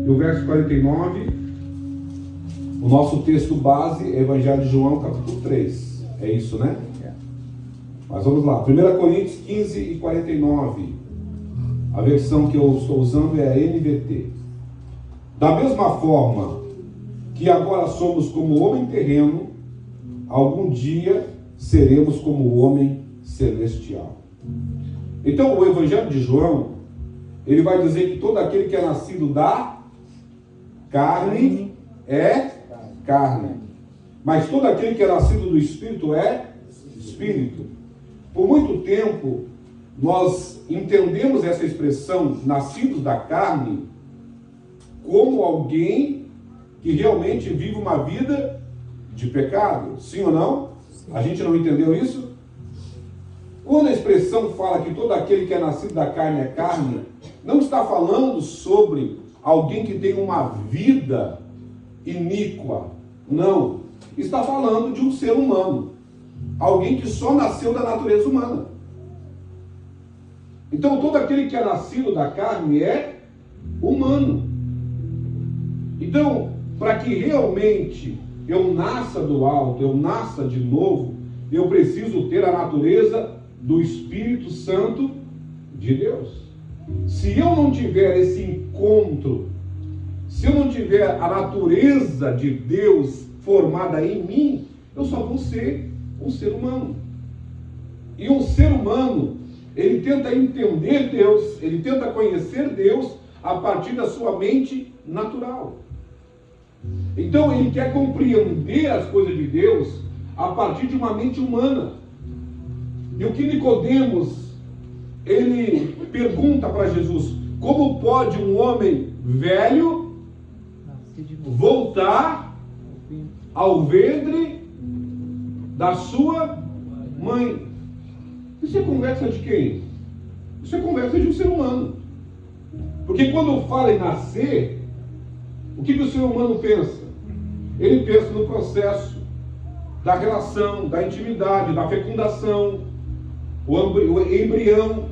e o verso 49. O nosso texto base é Evangelho de João, capítulo 3. É isso, né? Mas vamos lá. 1 Coríntios 15 e 49. A versão que eu estou usando é a NVT. Da mesma forma que agora somos como homem terreno, algum dia seremos como o homem celestial. Então o Evangelho de João, ele vai dizer que todo aquele que é nascido da carne é carne, mas todo aquele que é nascido do Espírito é Espírito. Por muito tempo nós entendemos essa expressão nascidos da carne como alguém que realmente vive uma vida de pecado, sim ou não? A gente não entendeu isso? Quando a expressão fala que todo aquele que é nascido da carne é carne, não está falando sobre alguém que tem uma vida iníqua, não. Está falando de um ser humano, alguém que só nasceu da natureza humana. Então todo aquele que é nascido da carne é humano. Então, para que realmente eu nasça do alto, eu nasça de novo, eu preciso ter a natureza do Espírito Santo de Deus. Se eu não tiver esse encontro, se eu não tiver a natureza de Deus formada em mim, eu só vou ser um ser humano. E um ser humano, ele tenta entender Deus, ele tenta conhecer Deus a partir da sua mente natural. Então ele quer compreender as coisas de Deus a partir de uma mente humana. E o que Nicodemos, ele pergunta para Jesus: como pode um homem velho voltar ao ventre da sua mãe? Isso é conversa de quem? Isso é conversa de um ser humano. Porque quando fala em nascer, o que o ser humano pensa? Ele pensa no processo da relação, da intimidade, da fecundação, o embrião,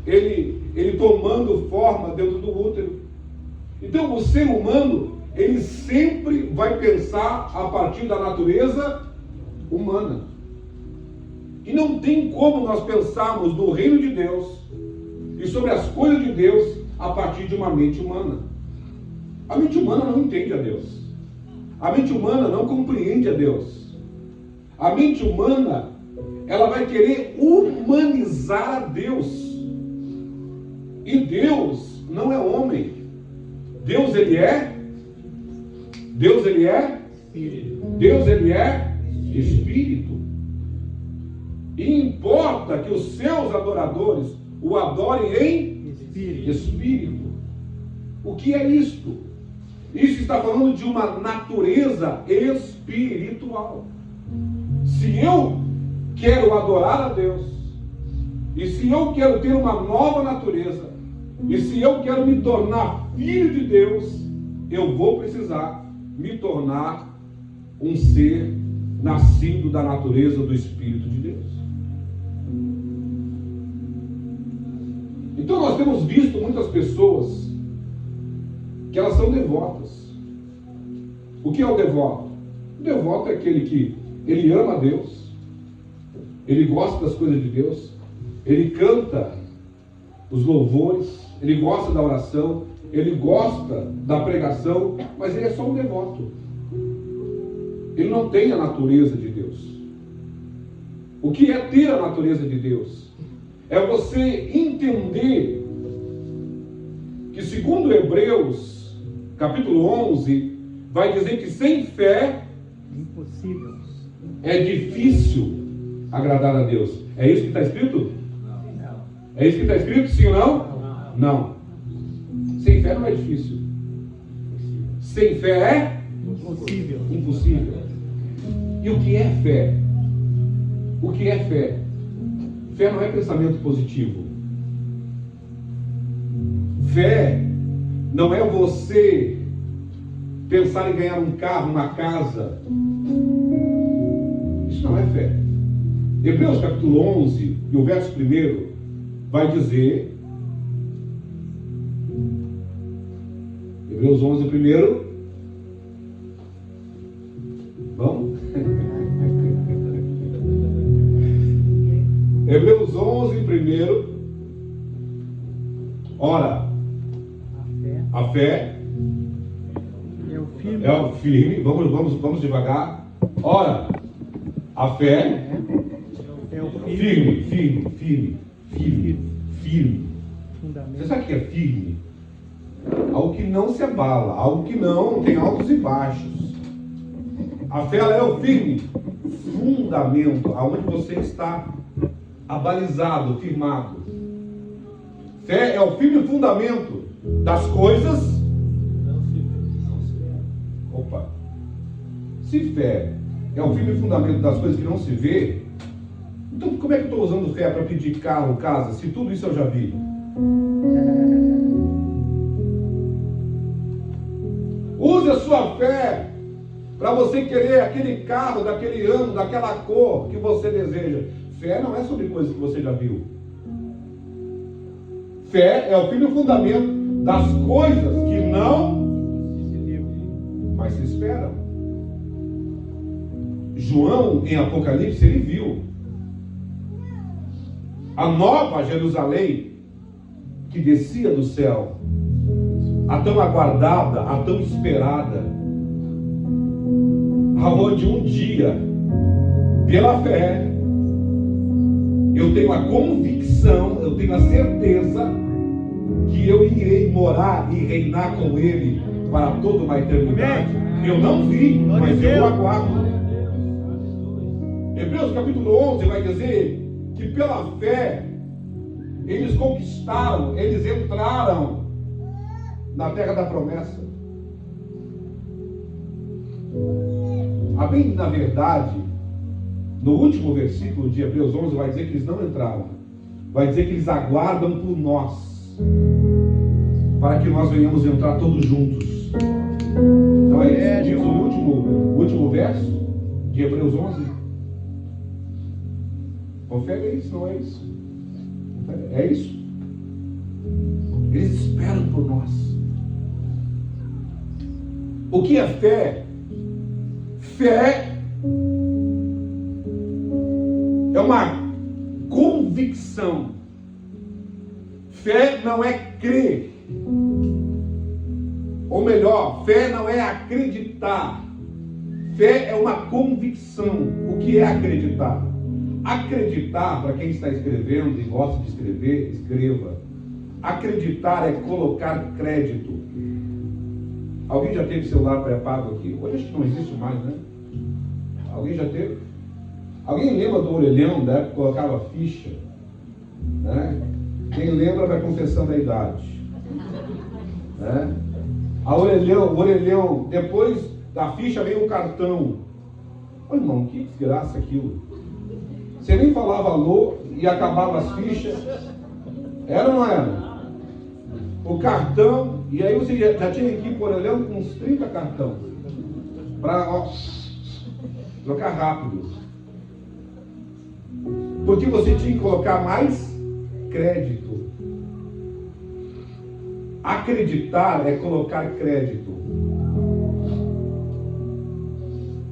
ele tomando forma dentro do útero. Então o ser humano, ele sempre vai pensar a partir da natureza humana. E não tem como nós pensarmos no reino de Deus e sobre as coisas de Deus a partir de uma mente humana. A mente humana não entende a Deus. A mente humana não compreende a Deus. A mente humana, ela vai querer humanizar a Deus. E Deus não é homem. Deus ele é Espírito. E importa que os seus adoradores o adorem em Espírito. O que é isto? Isso está falando de uma natureza espiritual. Se eu quero adorar a Deus, e se eu quero ter uma nova natureza, e se eu quero me tornar filho de Deus, eu vou precisar me tornar um ser nascido da natureza do Espírito de Deus. Então nós temos visto muitas pessoas que elas são devotas. O que é o devoto? O devoto é aquele que ele ama a Deus, ele gosta das coisas de Deus, ele canta os louvores, ele gosta da oração, ele gosta da pregação, mas ele é só um devoto. Ele não tem a natureza de Deus. O que é ter a natureza de Deus? É você entender que, segundo Hebreus, capítulo 11, vai dizer que sem fé é difícil agradar a Deus. É isso que está escrito? Não. É isso que está escrito, sim ou não? Não. Sem fé não é difícil. Sem fé é impossível. E o que é fé? O que é fé? Fé não é pensamento positivo. Fé não é você pensar em ganhar um carro, uma casa. Isso não é fé. Hebreus capítulo 11 e o verso 1 vai dizer, Hebreus 11 primeiro. Vamos? Hebreus 11 primeiro. Ora, a fé é o firme. Vamos devagar. Ora, a fé é o firme. Você sabe o que é firme? Algo que não se abala, algo que não tem altos e baixos. A fé ela é o firme fundamento, aonde você está abalizado, firmado. Fé é o firme fundamento das coisas. Opa! Se fé é o firme fundamento das coisas que não se vê, então como é que eu estou usando fé para pedir carro, casa, se tudo isso eu já vi? Use a sua fé para você querer aquele carro, daquele ano, daquela cor que você deseja. Fé não é sobre coisas que você já viu. Fé é o firme fundamento das coisas que não se viu, mas se esperam. João, em Apocalipse, ele viu a nova Jerusalém que descia do céu, a tão aguardada, a tão esperada, aonde um dia, pela fé, eu tenho a convicção, eu tenho a certeza que eu irei morar e reinar com Ele para toda uma eternidade. Eu não vi, mas eu aguardo. Hebreus capítulo 11 vai dizer que pela fé eles conquistaram, eles entraram na terra da promessa. Bem, na verdade, no último versículo de Hebreus 11 vai dizer que eles não entraram. Vai dizer que eles aguardam por nós, para que nós venhamos entrar todos juntos. Então é isso que diz o último verso de Hebreus 11. Confere isso, não é isso? É isso. Eles esperam por nós. O que é fé? Fé é uma convicção. Fé não é crer. Ou melhor, fé não é acreditar. Fé é uma convicção. O que é acreditar? Acreditar, para quem está escrevendo e gosta de escrever, escreva. Acreditar é colocar crédito. Alguém já teve celular pré-pago aqui? Hoje acho que não existe mais, né? Alguém já teve? Alguém lembra do orelhão, da época que colocava ficha? Né? Quem lembra vai confessando a idade. Né? O orelhão, depois da ficha vem o cartão. Ô irmão, que desgraça aquilo. Você nem falava alô e acabava as fichas. Era ou não era? O cartão, e aí você já tinha que ir por orelhão com uns 30 cartões. Para trocar rápido. Porque você tinha que colocar mais crédito. Acreditar é colocar crédito.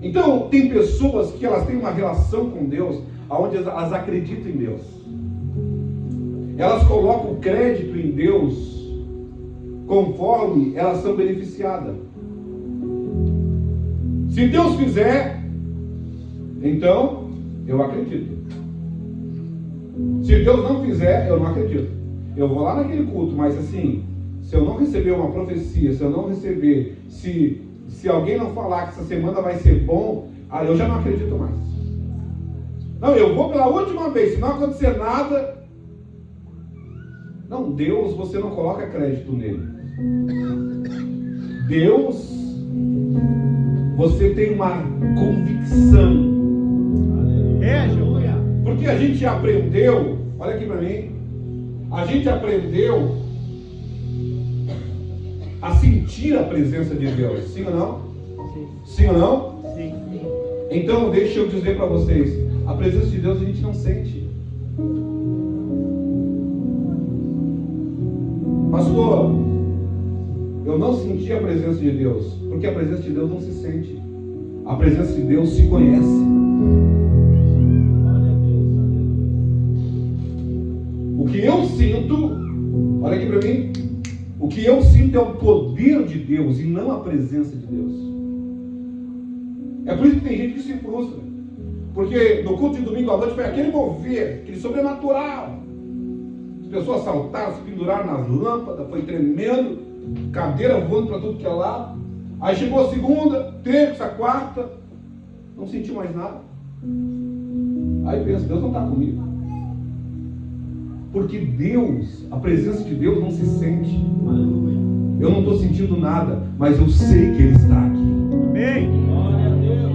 Então, tem pessoas que elas têm uma relação com Deus, onde elas acreditam em Deus. Elas colocam o crédito em Deus conforme elas são beneficiadas. Se Deus fizer, então eu acredito. Se Deus não fizer, eu não acredito. Eu vou lá naquele culto, mas assim, se eu não receber uma profecia, se eu não receber, se alguém não falar que essa semana vai ser bom, aí eu já não acredito mais. Não, eu vou pela última vez, se não acontecer nada. Não, Deus, você não coloca crédito nele. Deus, você tem uma convicção. Porque a gente aprendeu, olha aqui para mim, a gente aprendeu a sentir a presença de Deus, sim ou não? Sim ou não? Sim. Então deixa eu dizer para vocês, a presença de Deus a gente não sente. Pastor, eu não senti a presença de Deus, porque a presença de Deus não se sente. A presença de Deus se conhece. O que eu sinto, olha aqui para mim, o que eu sinto é o poder de Deus e não a presença de Deus. É por isso que tem gente que se frustra, porque no culto de domingo à noite foi aquele mover, aquele sobrenatural. As pessoas saltaram, se penduraram nas lâmpadas, foi tremendo, cadeira voando para tudo que é lado. Aí chegou a segunda, terça, quarta, não sentiu mais nada. Aí pensa, Deus não está comigo. Porque Deus, a presença de Deus não se sente. Eu não estou sentindo nada, mas eu sei que Ele está aqui. Amém. Glória a Deus.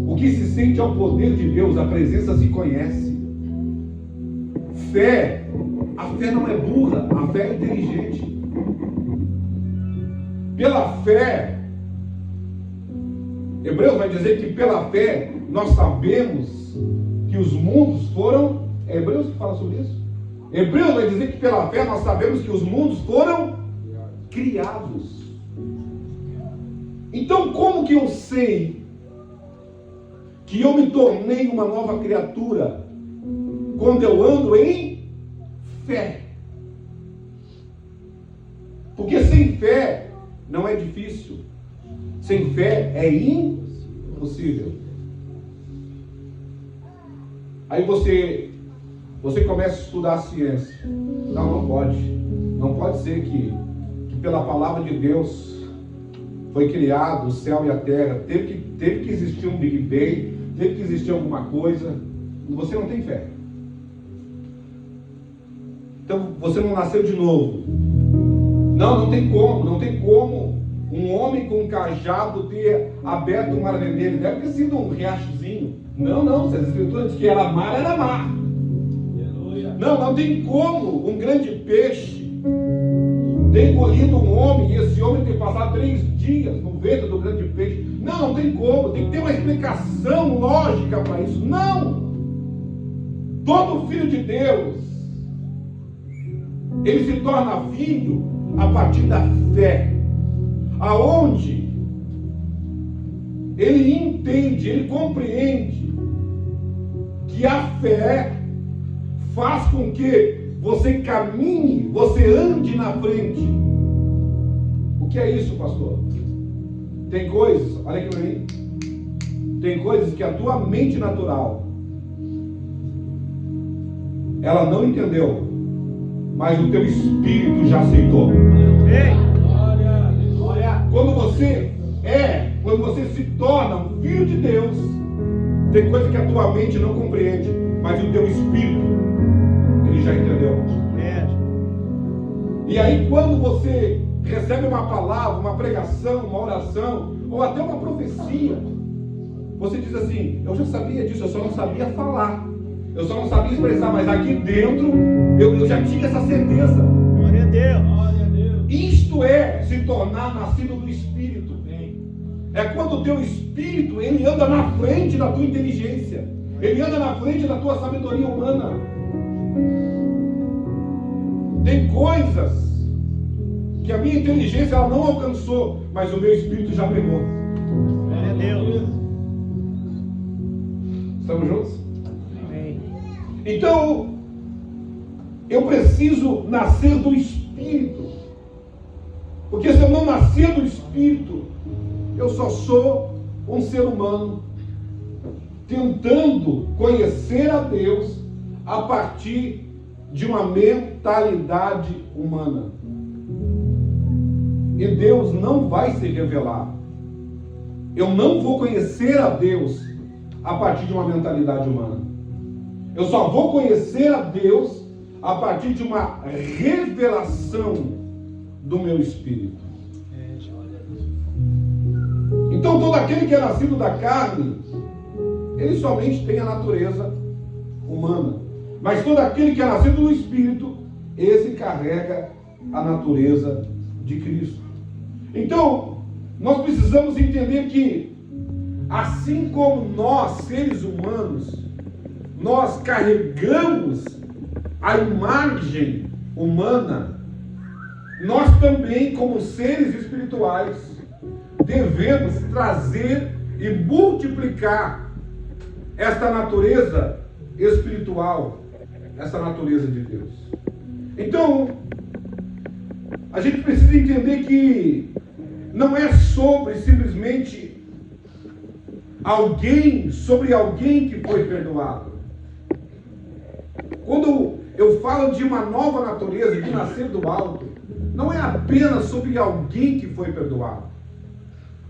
O que se sente é o poder de Deus, a presença se conhece. Fé, a fé não é burra, a fé é inteligente. Pela fé, Hebreus vai dizer que pela fé nós sabemos que os mundos foram. É Hebreus que fala sobre isso? Hebreus vai dizer que pela fé nós sabemos que os mundos foram criados. Então, como que eu sei que eu me tornei uma nova criatura? Quando eu ando em fé. Porque sem fé não é difícil. Sem fé é impossível. Aí você começa a estudar a ciência. Não pode. Não pode ser que pela palavra de Deus foi criado o céu e a terra. Teve que existir um Big Bang, teve que existir alguma coisa. Você não tem fé. Então você não nasceu de novo. Não tem como. Não tem como um homem com um cajado ter aberto o mar vermelho. Deve ter sido um riachozinho. Não. Se as escrituras dizem que era mar, era mar. Não tem como um grande peixe ter engolido um homem e esse homem ter passado 3 dias no ventre do grande peixe. Não tem como. Tem que ter uma explicação lógica para isso. Não! Todo filho de Deus, ele se torna filho a partir da fé. Aonde ele entende, ele compreende que a fé faz com que você caminhe, você ande na frente. O que é isso, pastor? Tem coisas, olha aqui para mim, tem coisas que a tua mente natural ela não entendeu, mas o teu espírito já aceitou. Quando você se torna um filho de Deus, tem coisa que a tua mente não compreende, mas o teu espírito ele já entendeu. E aí quando você recebe uma palavra, uma pregação, uma oração, ou até uma profecia, você diz assim: eu já sabia disso, eu só não sabia falar, eu só não sabia expressar, mas aqui dentro eu já tinha essa certeza. Glória a Deus. Isto é se tornar nascido do Espírito. É quando o teu espírito ele anda na frente da tua inteligência, ele anda na frente da tua sabedoria humana. Tem coisas que a minha inteligência ela não alcançou, mas o meu espírito já pegou. Glória a Deus. Estamos juntos? Amém. Então, eu preciso nascer do Espírito. Porque se eu não nascer do Espírito, eu só sou um ser humano tentando conhecer a Deus a partir de uma mentalidade humana. E Deus não vai se revelar. Eu não vou conhecer a Deus a partir de uma mentalidade humana. Eu só vou conhecer a Deus a partir de uma revelação do meu espírito. Então todo aquele que é nascido da carne, ele somente tem a natureza humana. Mas todo aquele que é nascido do Espírito, esse carrega a natureza de Cristo. Então, nós precisamos entender que, assim como nós, seres humanos, nós carregamos a imagem humana, nós também, como seres espirituais, devemos trazer e multiplicar esta natureza espiritual, essa natureza de Deus. Então, a gente precisa entender que não é simplesmente sobre alguém que foi perdoado. Quando eu falo de uma nova natureza, de nascer do alto, não é apenas sobre alguém que foi perdoado,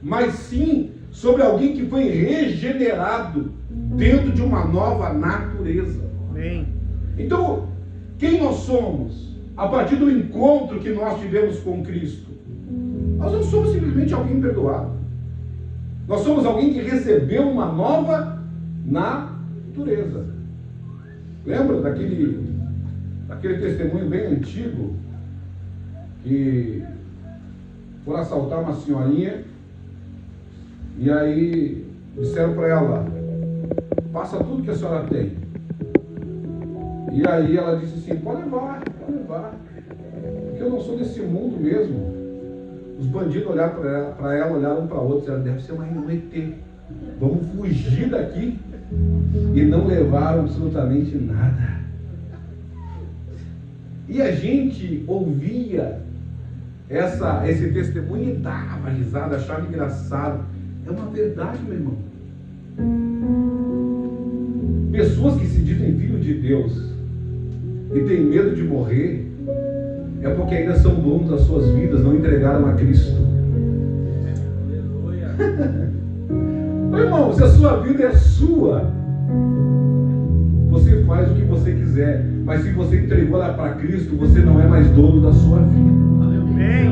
mas sim sobre alguém que foi regenerado dentro de uma nova natureza. Amém. Então, quem nós somos a partir do encontro que nós tivemos com Cristo? Nós não somos simplesmente alguém perdoado. Nós somos alguém que recebeu uma nova natureza. Lembra daquele testemunho bem antigo que foram assaltar uma senhorinha e aí disseram para ela: passa tudo que a senhora tem. E aí ela disse assim: pode levar, porque eu não sou desse mundo mesmo. Os bandidos olharam para ela, olharam um para o outro, ela deve ser um ET. Vamos fugir daqui. E não levaram absolutamente nada. E a gente ouvia esse testemunho e dava risada, achava engraçado. É uma verdade, meu irmão. Pessoas que se dizem filhos de Deus e têm medo de morrer, é porque ainda são donos das suas vidas, não entregaram a Cristo. Meu irmão, se a sua vida é sua, você faz o que você quiser, mas se você entregou ela para Cristo, você não é mais dono da sua vida. Amém.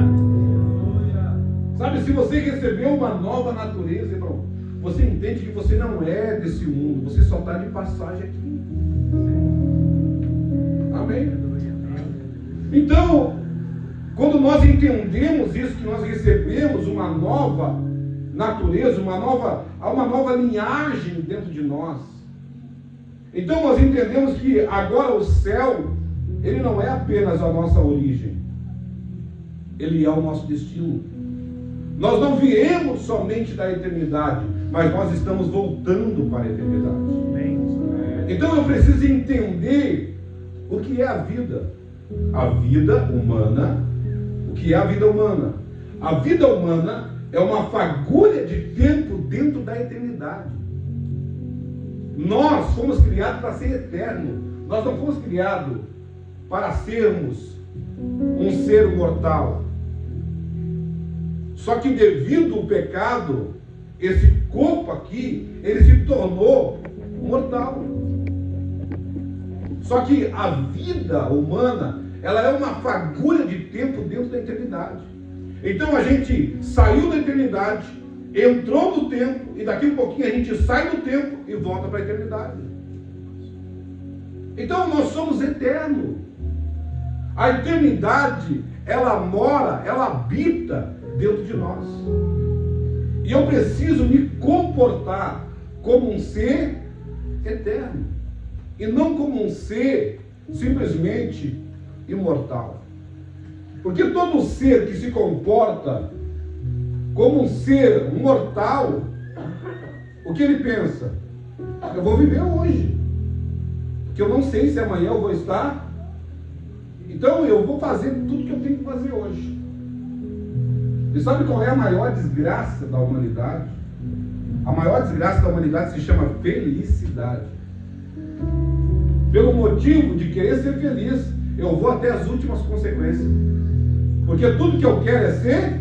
Sabe, se você recebeu uma nova natureza, irmão, você entende que você não é desse mundo, você só está de passagem aqui. Amém? Então, quando nós entendemos isso, que nós recebemos uma nova natureza, uma nova linhagem dentro de nós, então nós entendemos que agora o céu, ele não é apenas a nossa origem, ele é o nosso destino. Nós não viemos somente da eternidade, mas nós estamos voltando para a eternidade. Amém. Então eu preciso entender o que é a vida. A vida humana. O que é a vida humana? A vida humana é uma fagulha de tempo dentro da eternidade. Nós fomos criados para ser eterno. Nós não fomos criados para sermos um ser mortal. Só que devido ao pecado, esse corpo aqui, ele se tornou mortal. Só que a vida humana, ela é uma fagulha de tempo dentro da eternidade. Então a gente saiu da eternidade, entrou no tempo, e daqui um pouquinho a gente sai do tempo e volta para a eternidade. Então nós somos eternos. A eternidade, ela mora, ela habita dentro de nós. E eu preciso me comportar como um ser eterno, e não como um ser simplesmente imortal. Porque todo ser que se comporta como um ser mortal, o que ele pensa? Eu vou viver hoje, porque eu não sei se amanhã eu vou estar, então eu vou fazer tudo que eu tenho que fazer hoje. E sabe qual é a maior desgraça da humanidade? A maior desgraça da humanidade se chama felicidade. Pelo motivo de querer ser feliz, eu vou até as últimas consequências. Porque tudo que eu quero é ser,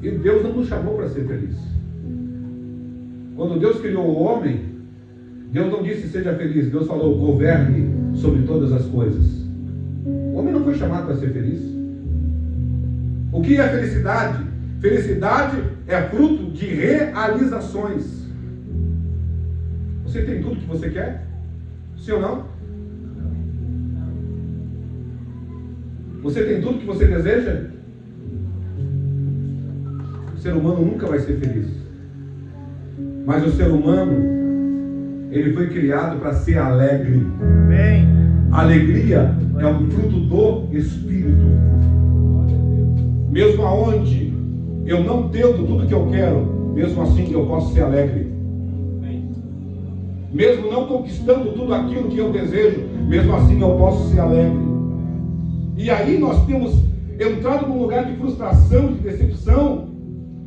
e Deus não nos chamou para ser feliz. Quando Deus criou o homem, Deus não disse seja feliz, Deus falou governe sobre todas as coisas. O homem não foi chamado para ser feliz. O que é felicidade? Felicidade é fruto de realizações. Você tem tudo que você quer? Sim ou não? Você tem tudo que você deseja? O ser humano nunca vai ser feliz. Mas o ser humano, ele foi criado para ser alegre. Amém. Alegria é um fruto do Espírito. mesmo aonde eu não tendo tudo que eu quero, mesmo assim eu posso ser alegre. Mesmo não conquistando tudo aquilo que eu desejo, mesmo assim eu posso ser alegre. E aí nós temos entrado num lugar de frustração, de decepção,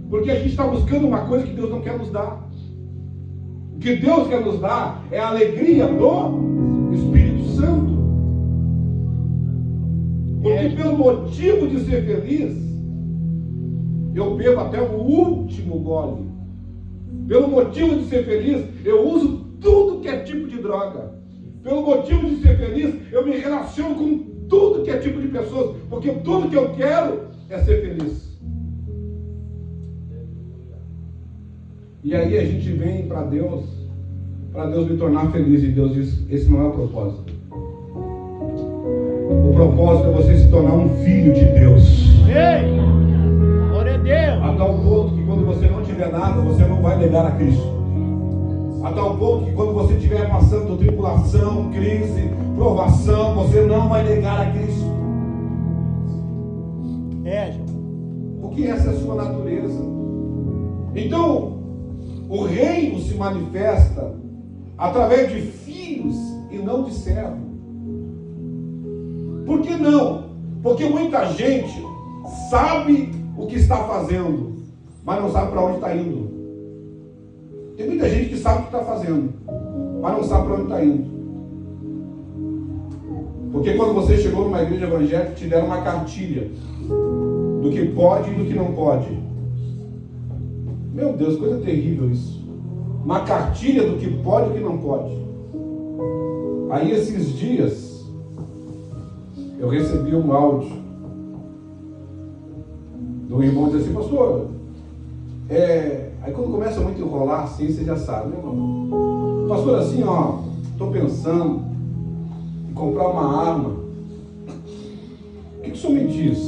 porque a gente está buscando uma coisa que Deus não quer nos dar. O que Deus quer nos dar é a alegria do Espírito Santo. Porque pelo motivo de ser feliz, eu bebo até o último gole. Pelo motivo de ser feliz, eu uso tudo que é tipo de droga. Pelo motivo de ser feliz, eu me relaciono com tudo que é tipo de pessoas, porque tudo que eu quero é ser feliz. E aí a gente vem para Deus me tornar feliz, e Deus diz: esse não é o propósito. O propósito é você se tornar um filho de Deus. Ei! Glória a Deus! A tal ponto que quando você não tiver nada, você não vai negar a Cristo. A tal ponto que quando você estiver passando tribulação, crise, provação, você não vai negar a Cristo. Porque essa é a sua natureza. Então, o reino se manifesta através de filhos e não de servos. Por que não? Porque muita gente sabe o que está fazendo, mas não sabe para onde está indo. Tem muita gente que sabe o que está fazendo, mas não sabe para onde está indo. Porque quando você chegou numa igreja evangélica, te deram uma cartilha do que pode e do que não pode. Meu Deus, coisa terrível isso. Uma cartilha do que pode e do que não pode. Aí esses dias eu recebi um áudio do irmão dizendo assim: pastor, aí quando começa muito a enrolar assim, você já sabe, né, irmão? Pastor, assim, ó, estou pensando em comprar uma arma. O que o senhor me diz?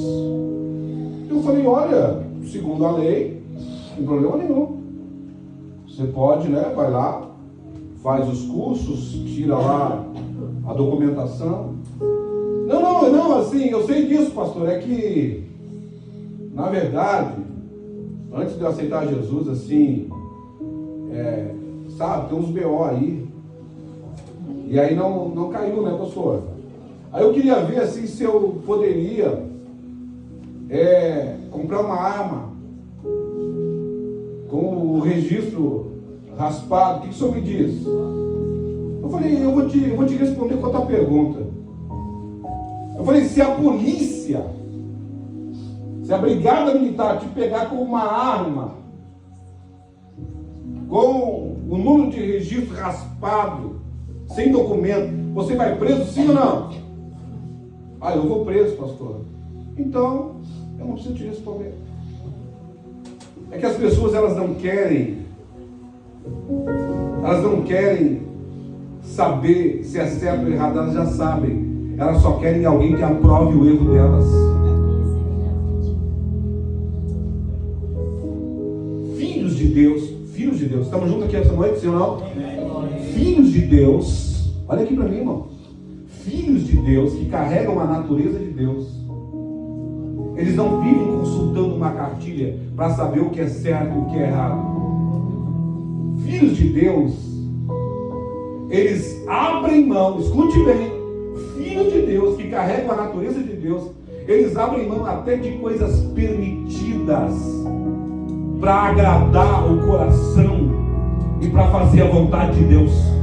Eu falei: olha, segundo a lei, não tem problema nenhum. Você pode, né, vai lá, faz os cursos, tira lá a documentação. Não, assim, eu sei disso, pastor, é que, na verdade, antes de eu aceitar Jesus, assim, sabe, tem uns BO aí. E aí não caiu, né, pastor? Aí eu queria ver, assim, se eu poderia comprar uma arma com o registro raspado. O que o senhor me diz? Eu falei: eu vou te responder com outra pergunta. Eu falei: se a polícia, se a brigada militar te pegar com uma arma, com o número de registro raspado, sem documento, você vai preso, sim ou não? Ah, eu vou preso, pastor. Então, eu não preciso te responder. É que as pessoas, elas não querem saber se é certo ou errado, elas já sabem. Elas só querem alguém que aprove o erro delas. Filhos de Deus, estamos juntos aqui essa noite, sim ou não? Filhos de Deus, olha aqui para mim, irmão. Filhos de Deus que carregam a natureza de Deus, eles não vivem consultando uma cartilha para saber o que é certo e o que é errado. Filhos de Deus, eles abrem mão, escute bem, filhos de Deus que carregam a natureza de Deus, eles abrem mão até de coisas permitidas para agradar o coração e para fazer a vontade de Deus.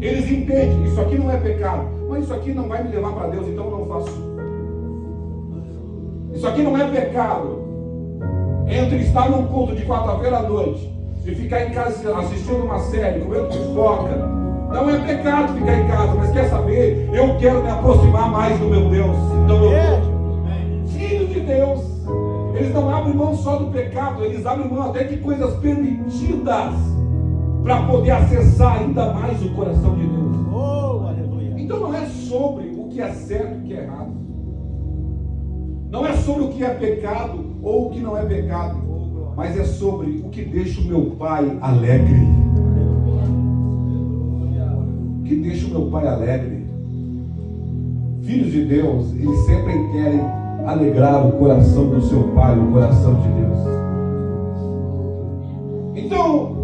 Eles entendem: isso aqui não é pecado, mas isso aqui não vai me levar para Deus, então eu não faço. Isso aqui não é pecado entre estar num culto de quarta-feira à noite e ficar em casa assistindo uma série, comendo pipoca. Não é pecado ficar em casa, mas quer saber? Eu quero me aproximar mais do meu Deus. Então eu filhos de Deus, eles não abrem mão só do pecado, eles abrem mão até de coisas permitidas para poder acessar ainda mais o coração de Deus. Oh, aleluia. Então não é sobre o que é certo e o que é errado. Não é sobre o que é pecado ou o que não é pecado, mas é sobre o que deixa o meu Pai alegre. O que deixa o meu Pai alegre. Filhos de Deus, eles sempre querem alegrar o coração do seu Pai, o coração de Deus. Então,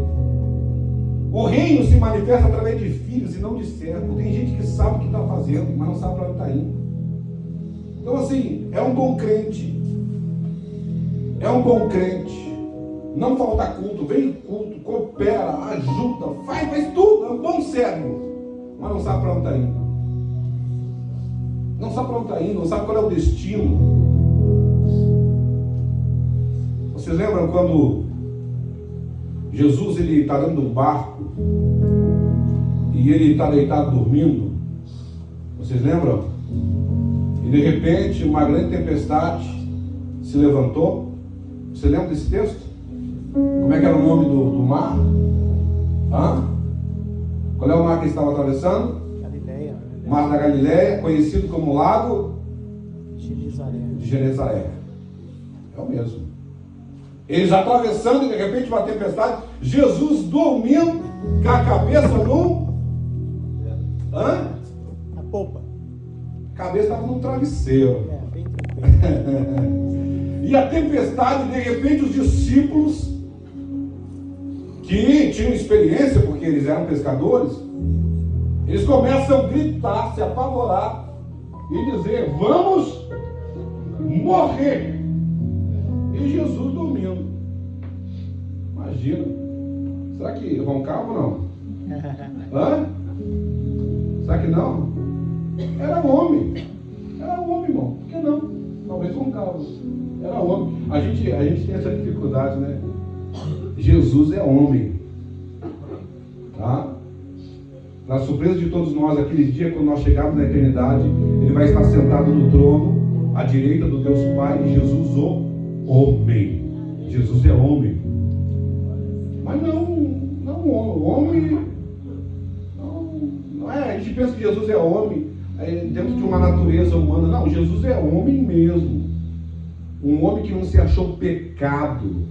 o reino se manifesta através de filhos e não de servos. Tem gente que sabe o que está fazendo, mas não sabe para onde está indo. Então, assim, é um bom crente. É um bom crente. Não falta culto, vem culto, coopera, ajuda, faz tudo. É um bom servo, mas não sabe para onde está indo. Não sabe para onde está indo, não sabe qual é o destino. Vocês lembram quando Jesus está dentro de um barco e ele está deitado dormindo? Vocês lembram? E de repente uma grande tempestade se levantou. Você lembra desse texto? Como é que era o nome do mar? Qual é o mar que estava atravessando? Galileia. Mar da Galileia, conhecido como Lago de Genezaré. É o mesmo. Eles atravessando e de repente uma tempestade. Jesus dormindo com a cabeça no... Na polpa. A cabeça estava num travesseiro. Bem tranquilo. E a tempestade, de repente os discípulos, que tinham experiência, porque eles eram pescadores, eles começam a gritar, se apavorar e dizer: vamos morrer. E Jesus dormindo. Imagina. Será que roncava ou não? Será que não? Era homem, irmão. Por que não? Talvez roncava. Era homem. A gente tem essa dificuldade, né? Jesus é homem. Tá? Na surpresa de todos nós, aquele dia, quando nós chegarmos na eternidade, ele vai estar sentado no trono, à direita do Deus Pai, e Jesus o homem. Jesus é homem. Mas não homem. Não é. A gente pensa que Jesus é homem dentro de uma natureza humana. Não, Jesus é homem mesmo. Um homem que não se achou pecado,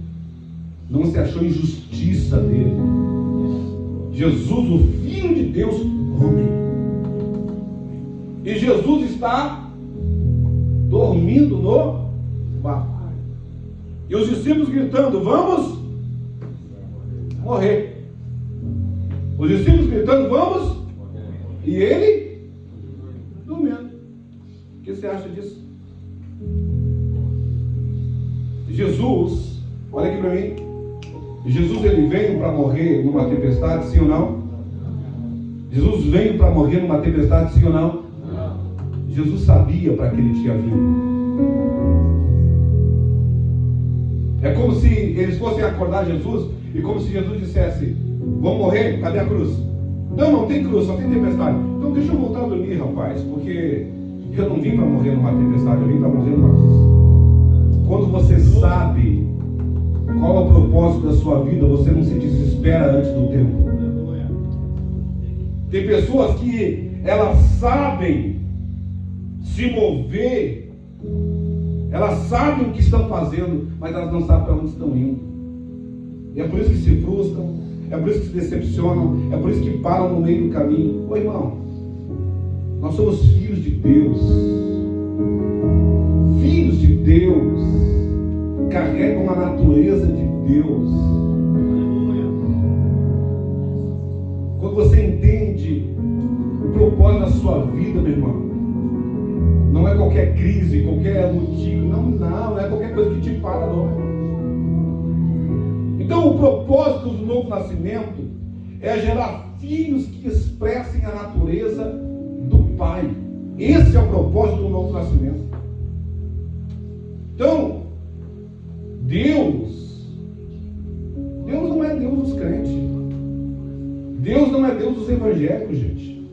não se achou injustiça dele. Jesus, o Filho de Deus, homem. E Jesus está dormindo no barco. E os discípulos gritando: vamos morrer. Os discípulos gritando: vamos. E ele dormindo. O que você acha disso? Jesus, olha aqui para mim. Jesus, ele veio para morrer numa tempestade, sim ou não? Jesus veio para morrer numa tempestade, sim ou não? Jesus sabia para que ele tinha vindo. É como se eles fossem acordar Jesus e como se Jesus dissesse: vamos morrer? Cadê a cruz? Não tem cruz, só tem tempestade. Então deixa eu voltar a dormir, rapaz, porque eu não vim para morrer numa tempestade, eu vim para morrer numa cruz. Quando você sabe qual é o propósito da sua vida, você não se desespera antes do tempo. Tem pessoas que elas sabem se mover, elas sabem o que estão fazendo, mas elas não sabem para onde estão indo. E é por isso que se frustram, é por isso que se decepcionam, é por isso que param no meio do caminho. Ô irmão, nós somos filhos de Deus. Filhos de Deus carregam a natureza de Deus. Quando você entende o propósito da sua vida, meu irmão, não é qualquer crise, qualquer motivo, não é qualquer coisa que te para, não. Então o propósito do novo nascimento é gerar filhos que expressem a natureza do Pai. Esse é o propósito do novo nascimento. Então, Deus não é Deus dos crentes. Deus não é Deus dos evangélicos, gente.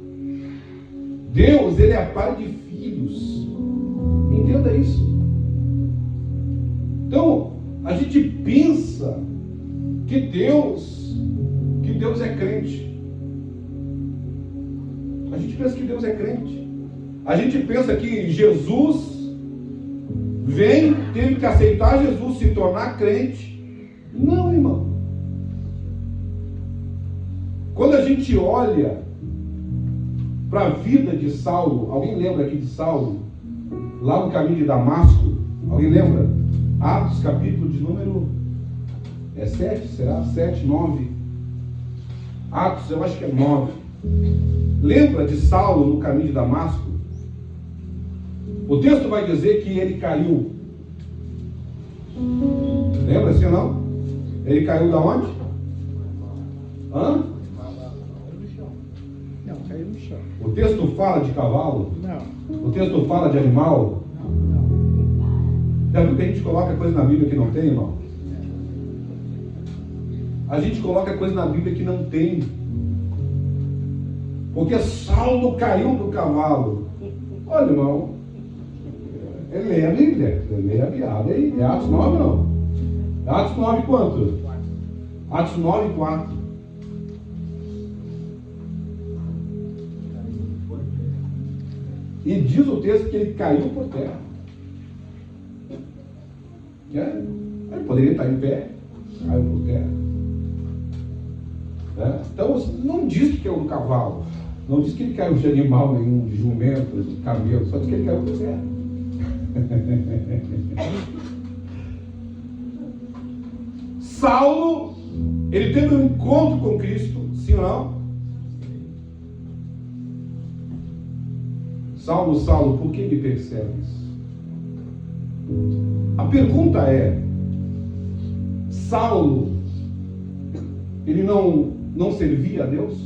Deus, ele é pai de filhos. Entenda isso. Então, a gente pensa que Deus é crente. A gente pensa que Deus é crente. A gente pensa que Jesus teve que aceitar Jesus, se tornar crente. Não, irmão. Quando a gente olha para a vida de Saulo, alguém lembra aqui de Saulo? lá no caminho de Damasco. Alguém lembra? Atos, capítulo de número 7, será? 7, 9. Atos, eu acho que é 9. Lembra de Saulo no caminho de Damasco? O texto vai dizer que ele caiu. Lembra assim ou não? Ele caiu da onde? Hã? Não, caiu no chão. O texto fala de cavalo? Não. O texto fala de animal? Não. Já viu que a gente coloca coisa na Bíblia que não tem, irmão? A gente coloca coisa na Bíblia que não tem. Porque Saulo caiu do cavalo. Olha, irmão, ele lê a Bíblia. Ele lê a Bíblia. É Atos 9, não? Atos 9 quanto? Atos 9, 4. E diz o texto que ele caiu por terra. Ele poderia estar em pé, caiu por terra. Então, não diz que caiu do cavalo. Não diz que ele caiu de animal nenhum, de jumento, de camelo. Só diz que ele caiu por terra. Saulo, ele teve um encontro com Cristo, sim ou não? Saulo, Saulo, por que me persegues? A pergunta é: Saulo, ele não servia a Deus?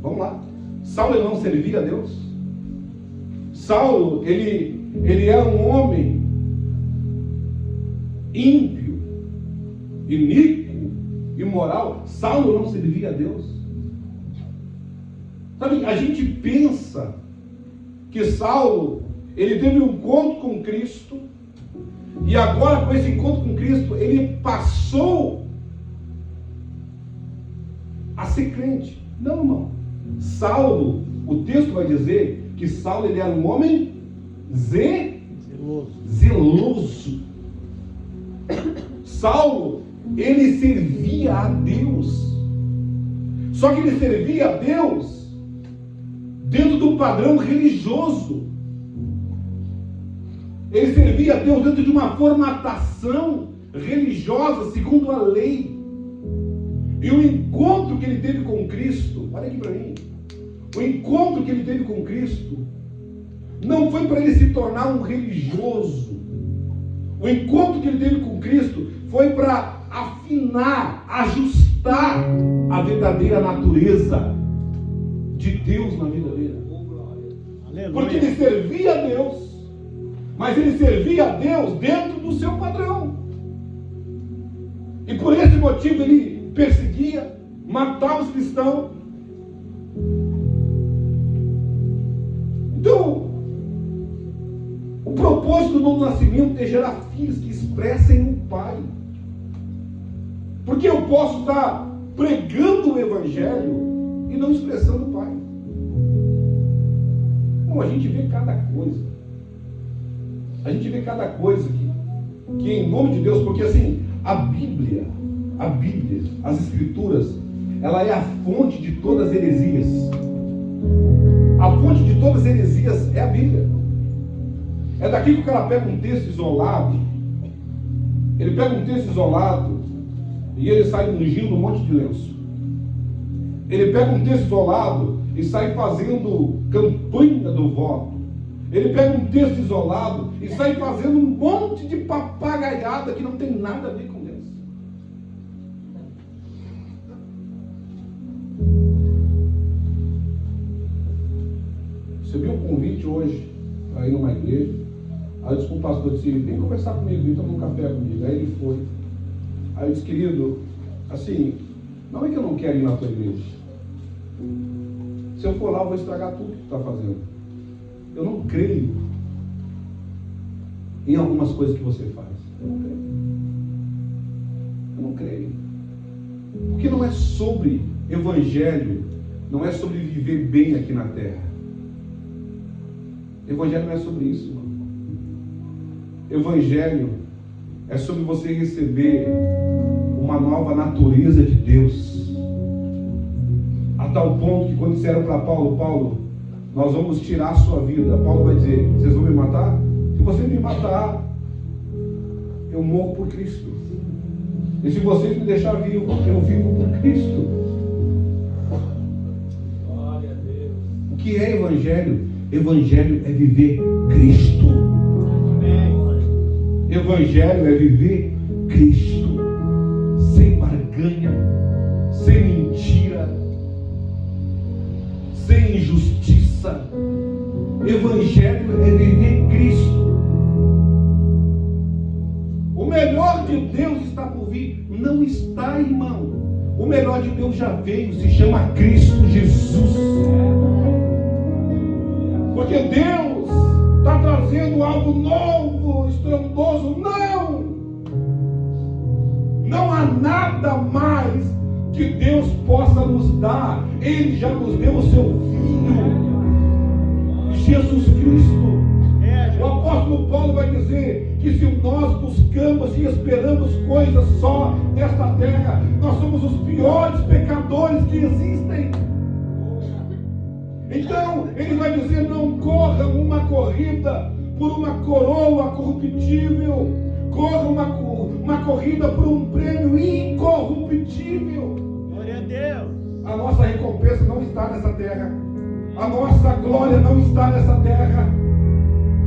Vamos lá. Saulo, ele não servia a Deus? Saulo, ele era um homem ímpio, iníquo, imoral. Saulo não servia a Deus? Sabe, a gente pensa que Saulo, ele teve um encontro com Cristo, e agora com esse encontro com Cristo, ele passou a ser crente. Não, irmão. Saulo, o texto vai dizer que Saulo, ele era um homem zeloso. Saulo, ele servia a Deus. Só que ele servia a Deus dentro do padrão religioso. Ele servia a Deus dentro de uma formatação religiosa segundo a lei. E o encontro que ele teve com Cristo, olha aqui para mim, o encontro que ele teve com Cristo não foi para ele se tornar um religioso. O encontro que ele teve com Cristo foi para afinar, ajustar a verdadeira natureza de Deus na vida dele. Aleluia. Porque ele servia a Deus, mas ele servia a Deus dentro do seu padrão. E por esse motivo ele perseguia, matava os cristãos. Então, o propósito do novo nascimento é gerar filhos que expressem o Pai. Porque eu posso estar pregando o Evangelho e não expressando o Pai. Bom, a gente vê cada coisa. A gente vê cada coisa que em nome de Deus, porque assim, a Bíblia, as Escrituras, ela é a fonte de todas as heresias. A fonte de todas as heresias é a Bíblia. É daqui que o cara pega um texto isolado. Ele pega um texto isolado e ele sai ungindo um monte de lenço. Ele pega um texto isolado e sai fazendo campanha do voto. Ele pega um texto isolado e sai fazendo um monte de papagaiada que não tem nada a ver com Deus. Recebi um convite hoje para ir numa igreja. Aí eu disse com o pastor, disse, vem conversar comigo, vem tomar um café comigo. Aí ele foi. Aí eu disse, querido, assim, não é que eu não quero ir na tua igreja. Se eu for lá, eu vou estragar tudo que tu está fazendo. Eu não creio em algumas coisas que você faz. Eu não creio. Eu não creio. Porque não é sobre evangelho, não é sobre viver bem aqui na terra. Evangelho não é sobre isso, irmão. Evangelho é sobre você receber uma nova natureza de Deus. A tal ponto que quando disseram para Paulo, nós vamos tirar a sua vida. Paulo vai dizer: vocês vão me matar? Se vocês me matar, eu morro por Cristo. E se vocês me deixarem vivo, eu vivo por Cristo. Glória a Deus. O que é Evangelho? Evangelho é viver Cristo. Evangelho é viver Cristo, sem barganha, sem mentira, sem injustiça. Evangelho é viver Cristo. O melhor de Deus está por vir. Não está, irmão. O melhor de Deus já veio, se chama Cristo Jesus. Porque Deus está trazendo algo novo, estrondoso. Não há nada mais que Deus possa nos dar. Ele já nos deu o seu Filho, Jesus Cristo. O apóstolo Paulo vai dizer que se nós buscamos e esperamos coisas só desta terra, nós somos os piores pecadores que existem. Então, ele vai dizer: não corram uma corrida por uma coroa corruptível, corram uma corrida por um prêmio incorruptível. Glória a Deus. A nossa recompensa não está nessa terra, a nossa glória não está nessa terra,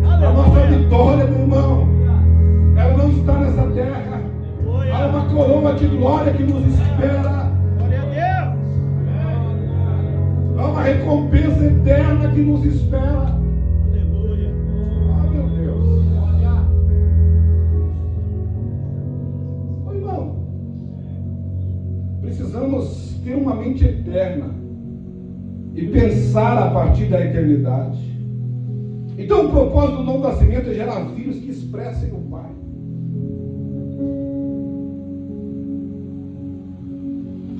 a nossa vitória, meu irmão, ela não está nessa terra. Há uma coroa de glória que nos espera. Glória a Deus. Há uma recompensa eterna que nos espera. Aleluia. Ah, meu Deus. Ô, irmão, precisamos ter uma mente eterna e pensar a partir da eternidade. Então, o propósito do novo nascimento é gerar filhos que expressem o Pai.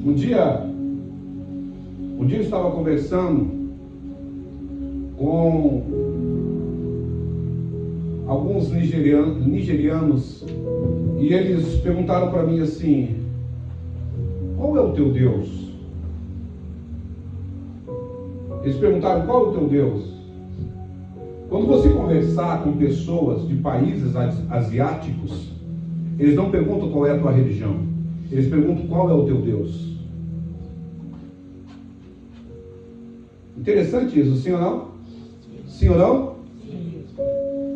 Um dia eu estava conversando com alguns nigerianos e eles perguntaram para mim assim: qual é o teu Deus? Eles perguntaram: qual é o teu Deus? Quando você conversar com pessoas de países asiáticos, eles não perguntam qual é a tua religião, eles perguntam qual é o teu Deus. Interessante isso, sim ou não? Sim ou não?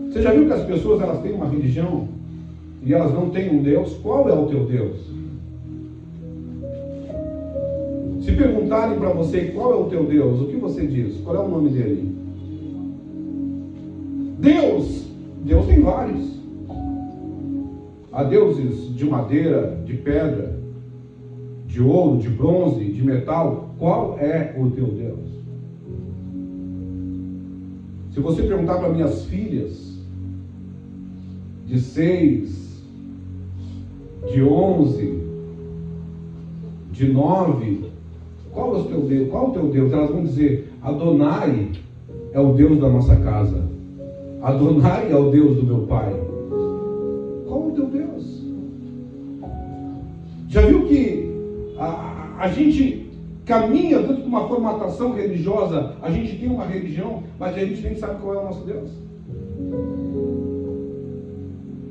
Você já viu que as pessoas elas têm uma religião e elas não têm um Deus? Qual é o teu Deus? Se perguntarem para você qual é o teu Deus, o que você diz? Qual é o nome dele? Deus tem vários. Há deuses de madeira, de pedra, de ouro, de bronze, de metal. Qual é o teu Deus? Se você perguntar para minhas filhas de 6, de 11, de 9, qual é o teu Deus? Qual é o teu Deus? Elas vão dizer: Adonai é o Deus da nossa casa. Adonai é o Deus do meu pai. Qual é o teu Deus? Já viu que a gente caminha dentro de uma formatação religiosa? A gente tem uma religião, mas a gente nem sabe qual é o nosso Deus.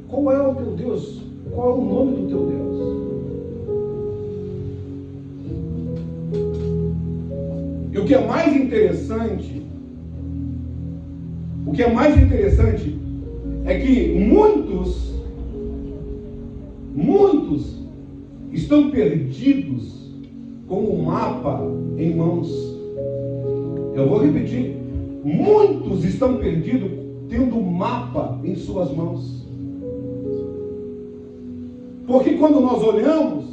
Qual é o teu Deus? Qual é o nome do teu Deus? E o que é mais interessante é que muitos estão perdidos com o mapa em mãos. Eu vou repetir: muitos estão perdidos tendo o mapa em suas mãos. Porque quando nós olhamos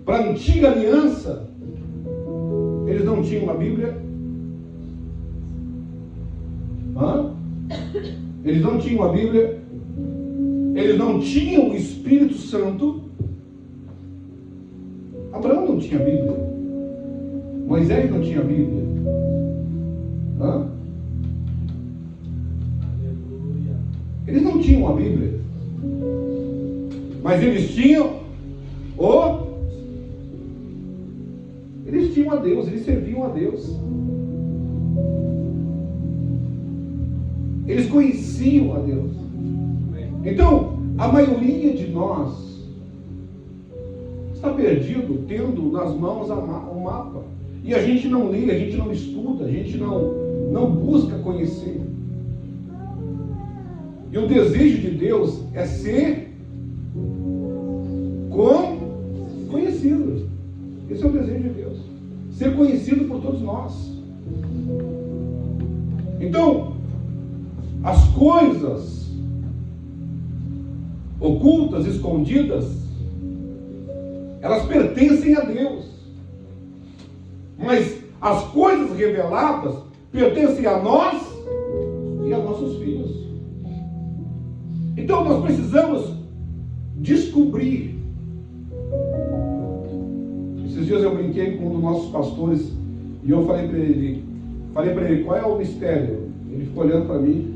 para a antiga aliança, eles não tinham a Bíblia. Eles não tinham a Bíblia. Eles não tinham o Espírito Santo. Abraão não tinha Bíblia. Moisés não tinha Bíblia. Eles não tinham a Bíblia. Mas eles tinham a Deus, eles serviam a Deus. Eles conheciam a Deus. Então, a maioria de nós está perdido, tendo nas mãos o mapa. E a gente não lê, a gente não estuda, a gente não busca conhecer. E o desejo de Deus é ser conhecido. Esse é o desejo de Deus. Ser conhecido por todos nós. Então, as coisas ocultas, escondidas, elas pertencem a Deus. Mas as coisas reveladas pertencem a nós e a nossos filhos. Então nós precisamos descobrir. Esses dias eu brinquei com um dos nossos pastores e eu falei para ele, qual é o mistério? Ele ficou olhando para mim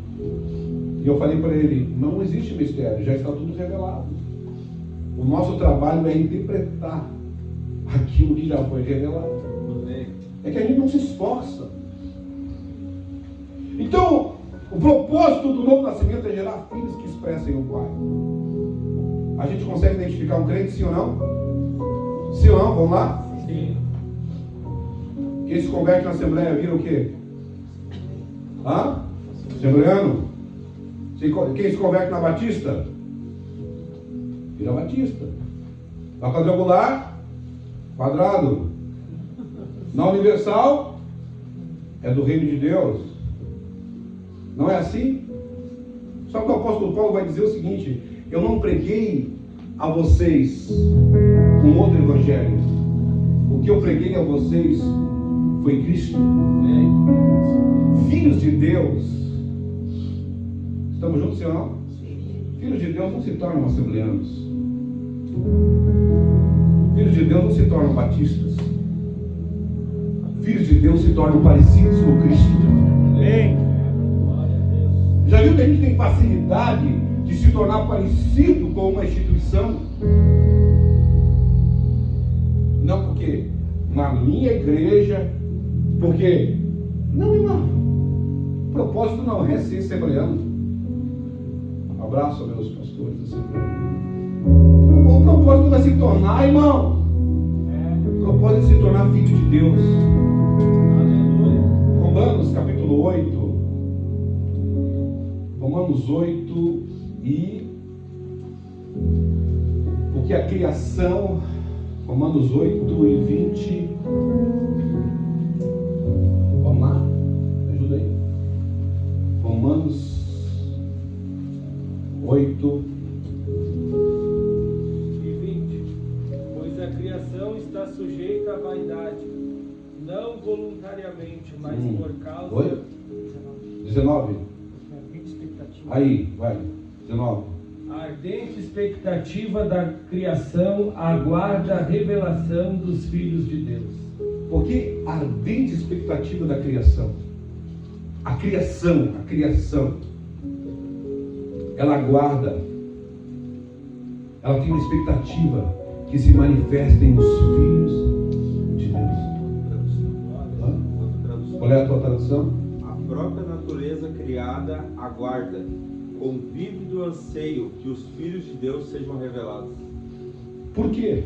e eu falei para ele, não existe mistério, já está tudo revelado. O nosso trabalho é interpretar aquilo que já foi revelado. É que a gente não se esforça. Então, o propósito do novo nascimento é gerar filhos que expressem o Pai. A gente consegue identificar um crente, sim ou não? Sim ou não? Vamos lá? Sim. Quem se converte na Assembleia vira o quê? Hã? Assembleano? Quem se converte na Batista? Vira Batista. Na Quadrangular? Quadrado. Na Universal? É do reino de Deus. Não é assim? Só que o apóstolo Paulo vai dizer o seguinte: eu não preguei a vocês um outro evangelho. O que eu preguei a vocês foi Cristo. Filhos de Deus. Estamos juntos, senhor? Não? Filhos de Deus não se tornam assembleanos. Filhos de Deus não se tornam batistas. Filhos de Deus se tornam parecidos com Cristo. Amém. Já viu que a gente tem facilidade de se tornar parecido com uma instituição? Não porque na minha igreja, porque não, irmão. O propósito não é ser assembleano. Um abraço aos meus pastores assembleanos. O propósito não é se tornar, irmão. O propósito é se tornar filho de Deus. Aleluia. Romanos capítulo 8. Romanos 8 porque a criação, Romanos 8 e 20. Vamos lá? Me ajuda aí. Romanos 8 E 20. Pois a criação está sujeita à vaidade, não voluntariamente, mas por causa... Oi? 19. Aí, vai. 19. A ardente expectativa da criação aguarda a revelação dos filhos de Deus. Por que a ardente expectativa da criação? A criação, ela aguarda, ela tem uma expectativa que se manifestem os filhos de Deus. Qual é a tua tradução? A própria natureza criada aguarda, com vívido anseio, que os filhos de Deus sejam revelados. Por quê?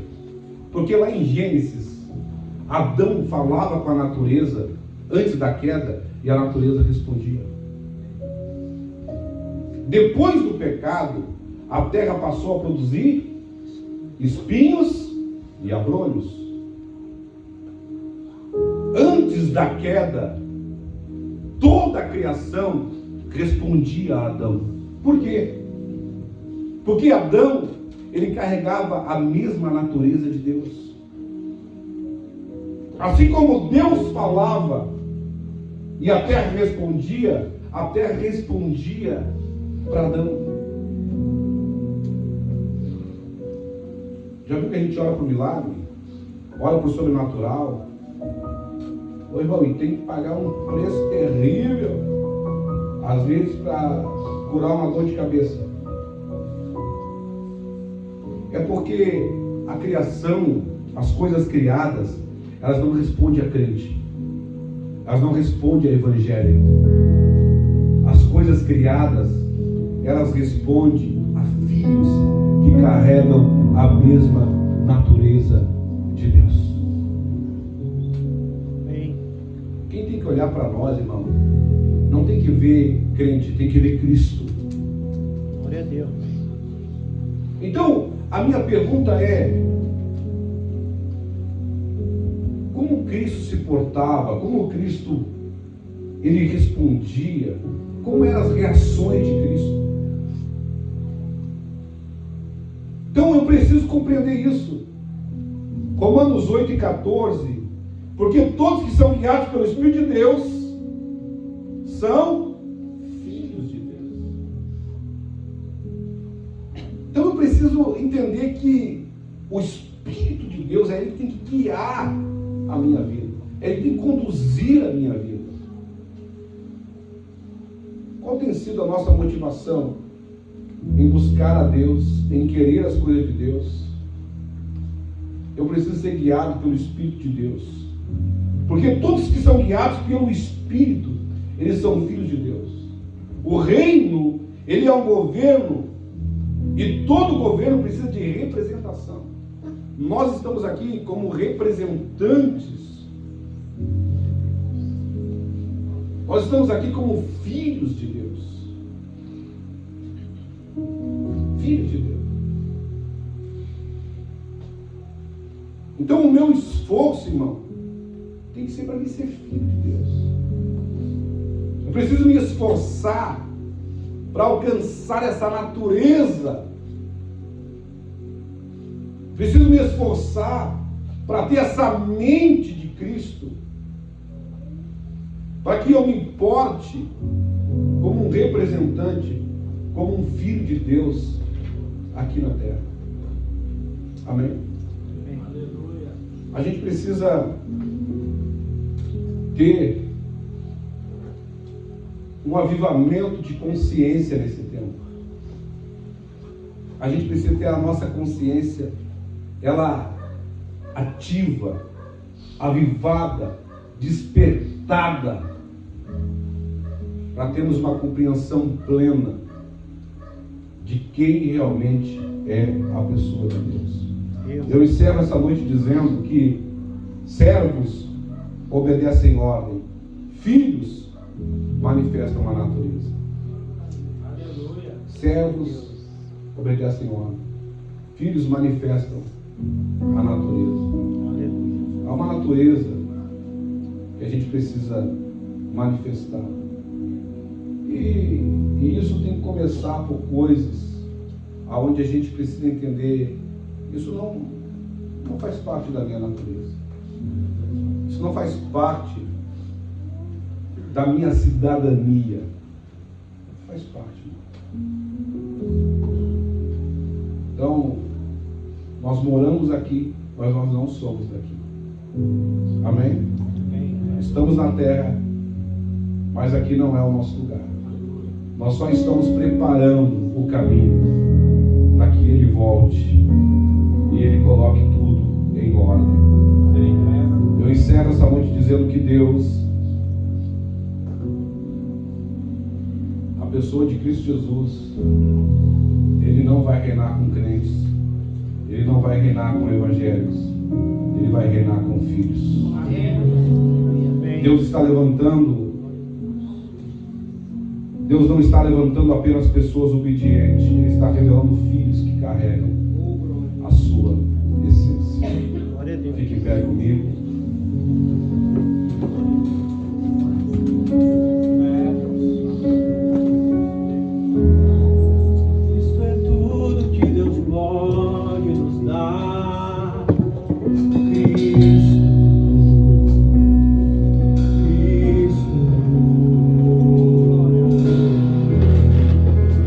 Porque lá em Gênesis, Adão falava com a natureza antes da queda e a natureza respondia. Depois do pecado, a terra passou a produzir espinhos e abrolhos. Antes da queda, toda a criação respondia a Adão. Por quê? Porque Adão, ele carregava a mesma natureza de Deus. Assim como Deus falava e a terra respondia para Adão. Já viu que a gente ora para o milagre? Ora para o sobrenatural? Ô irmão, e tem que pagar um preço terrível, às vezes, para curar uma dor de cabeça. É porque a criação, as coisas criadas, elas não respondem a crente. elas não respondem ao Evangelho. As coisas criadas, elas respondem a filhos que carregam a mesma natureza de Deus. Amém. Quem tem que olhar para nós, irmão, não tem que ver crente, tem que ver Cristo. Glória a Deus. Então, a minha pergunta é: como Cristo se portava, como Cristo ele respondia, como eram as reações de Cristo? Então eu preciso compreender isso. Romanos 8 e 14, porque todos que são guiados pelo Espírito de Deus são filhos de Deus. Então eu preciso entender que o Espírito de Deus é Ele que tem que guiar a minha vida, é Ele que tem que conduzir a minha vida. Qual tem sido a nossa motivação em buscar a Deus, em querer as coisas de Deus? Eu preciso ser guiado pelo Espírito de Deus, porque todos que são guiados pelo Espírito, eles são filhos de Deus. O reino, ele é um governo, e todo governo precisa de representação. Nós estamos aqui como representantes, nós estamos aqui como filhos de Deus. Filhos de Deus. Então o meu esforço, irmão, tem que ser para mim ser filho de Deus. Eu preciso me esforçar para alcançar essa natureza. Preciso me esforçar para ter essa mente de Cristo, para que eu me importe como um representante, como um filho de Deus aqui na terra. Amém? Aleluia. A gente precisa ter um avivamento de consciência nesse tempo. A gente precisa ter a nossa consciência, ela ativa, avivada, despertada, para termos uma compreensão plena de quem realmente é a pessoa de Deus. Eu encerro essa noite dizendo que servos obedecem ordem, filhos manifestam a natureza. Aleluia. Servos obedecem ordem, filhos manifestam a natureza. Aleluia. Há uma natureza que a gente precisa manifestar. E isso tem que começar por coisas aonde a gente precisa entender. Isso não faz parte da minha natureza. Isso não faz parte da minha cidadania. Não faz parte. Então, nós moramos aqui, mas nós não somos daqui. Amém? Estamos na terra, mas aqui não é o nosso lugar. Nós só estamos preparando o caminho para que Ele volte e Ele coloque tudo em ordem. Eu encerro essa noite dizendo que Deus, a pessoa de Cristo Jesus, Ele não vai reinar com crentes, Ele não vai reinar com evangélicos, Ele vai reinar com filhos. Deus está levantando, Deus não está levantando apenas pessoas obedientes, Ele está revelando filhos que carregam a sua essência. Glória a Deus. Fique em pé comigo. Isso é tudo que Deus pode nos dar. Cristo,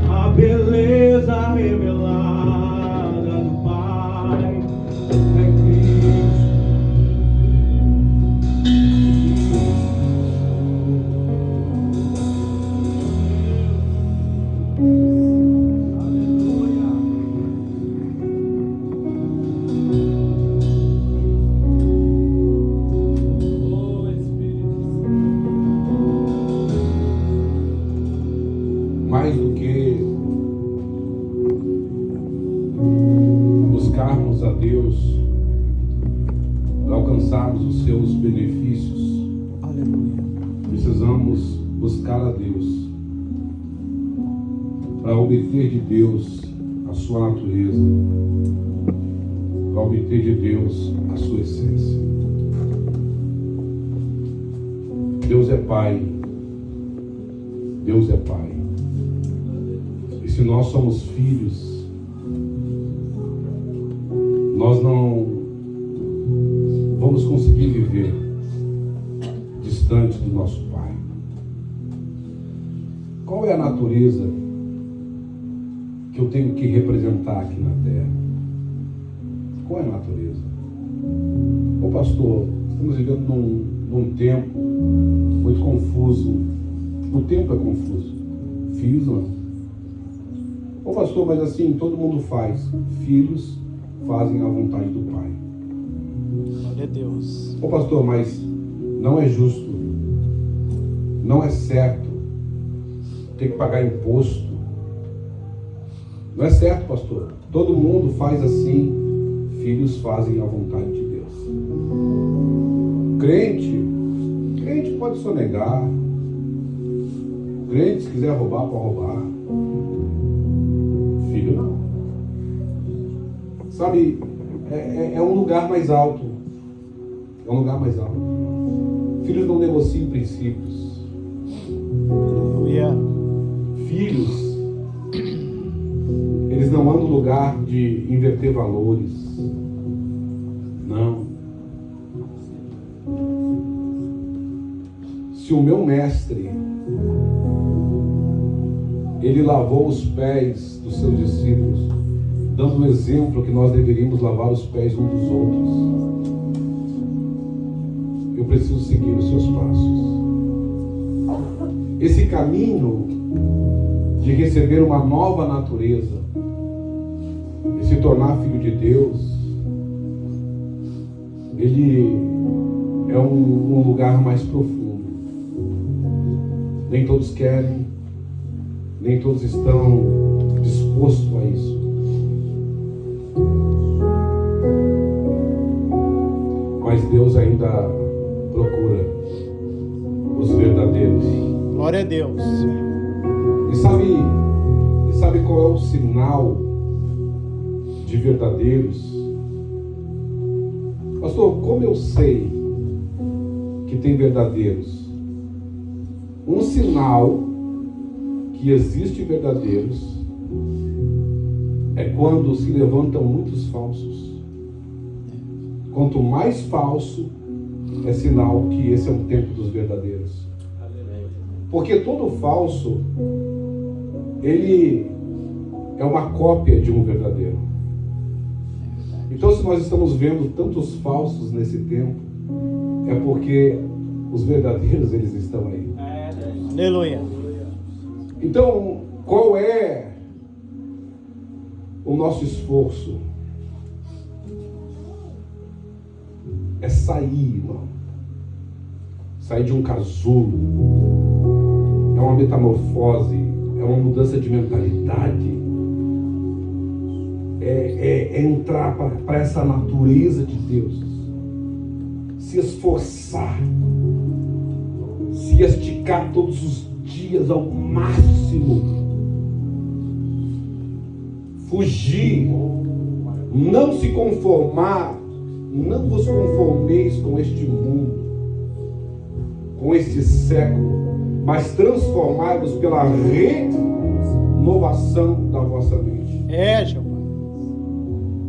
a beleza revelada do Pai é Cristo. buscarmos a Deus, para alcançarmos os seus benefícios, Aleluia. precisamos buscar a Deus, para obter de Deus a sua natureza, para obter de Deus a sua essência. Deus é Pai. Deus é Pai. E se nós somos filhos, nós não vamos conseguir viver distante do nosso Pai. Qual é a natureza que eu tenho que representar aqui na terra? Qual é a natureza? Ô pastor, estamos vivendo num tempo muito confuso. O tempo é confuso. Filhos não. Ô pastor, mas assim, todo mundo faz. Filhos fazem a vontade do Pai. Glória a Deus. Ô pastor, mas não é justo, não é certo ter que pagar imposto. Não é certo, pastor. Todo mundo faz assim. Filhos fazem a vontade de Deus. Crente pode sonegar. Crente, se quiser roubar, pode roubar. Filho não. Sabe, é um lugar mais alto. É um lugar mais alto. Filhos não negociam princípios. Aleluia. Filhos, eles não andam no lugar de inverter valores. Não. Se o meu mestre, ele lavou os pés dos seus discípulos, dando o exemplo que nós deveríamos lavar os pés uns dos outros, eu preciso seguir os seus passos. Esse caminho de receber uma nova natureza, de se tornar filho de Deus, ele é um lugar mais profundo. Nem todos querem, nem todos estão dispostos a isso. Mas Deus ainda procura os verdadeiros. Glória a Deus. E sabe qual é o sinal de verdadeiros? Pastor, como eu sei que tem verdadeiros? Um sinal que existe verdadeiros é quando se levantam muitos falsos. Quanto mais falso, é sinal que esse é um tempo dos verdadeiros. Porque todo falso, ele é uma cópia de um verdadeiro. Então, se nós estamos vendo tantos falsos nesse tempo, é porque os verdadeiros, eles estão aí. Aleluia. Então, qual é o nosso esforço? É sair, irmão. Sair de um casulo. É uma metamorfose. É uma mudança de mentalidade. É entrar para essa natureza de Deus. Se esforçar. Se esticar todos os dias ao máximo. Fugir. Não se conformar. Não vos conformeis com este mundo, com este século, mas transformai-vos pela renovação da vossa mente. Jeová.